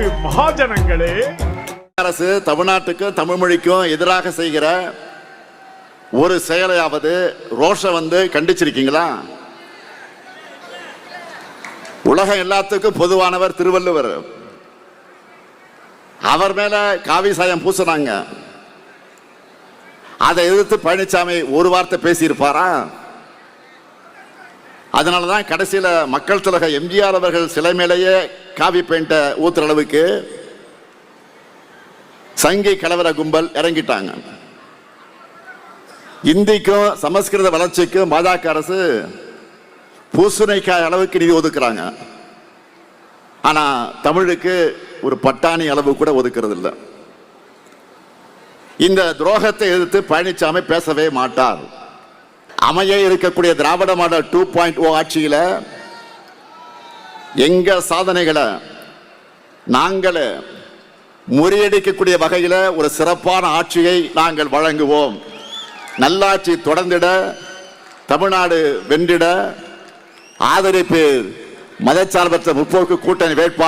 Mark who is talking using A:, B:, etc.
A: மகாஜனங்களே,
B: அரசு தமிழ்நாட்டுக்கும் தமிழ் மொழிக்கும் எதிராக செய்கிற ஒரு செயலையாவது ரோஷம் கண்டிச்சிருக்கீங்களா? உலகம் எல்லாத்துக்கும் பொதுவானவர் திருவள்ளுவர். அவர் மேல காவி சாயம் பூசினாங்க. அதை எதிர்த்து பழனிசாமி ஒரு வார்த்தை பேசியிருப்பாரா? அதனாலதான் கடைசியில மக்கள் திலக எம்ஜிஆர் அவர்கள் சிலை மேலேயே காவி பெயிண்ட ஊத்துற அளவுக்கு சங்கி கலவர கும்பல் இறங்கிட்டாங்க. இந்திக்கும் சமஸ்கிருத வளர்ச்சிக்கும் பாஜக அரசு பூசணிக்காய் அளவுக்கு நிதி ஒதுக்குறாங்க. ஆனா தமிழுக்கு ஒரு பட்டாணி அளவு கூட ஒதுக்குறது இல்லை. இந்த துரோகத்தை எதிர்த்து பழனிசாமி பேசவே மாட்டார். அமைய இருக்கக்கூடிய திராவிட மாடல் 2.0 ஆட்சியில எங்க சாதனைகளை நாங்களே முறியடிக்கக்கூடிய வகையில் ஒரு சிறப்பான ஆட்சியை நாங்கள் வழங்குவோம். நல்லாட்சி தொடர்ந்திட, தமிழ்நாடு வென்றிட ஆதரிப்பு மதச்சார்பற்ற முற்போக்கு கூட்டணி வேட்பாளர்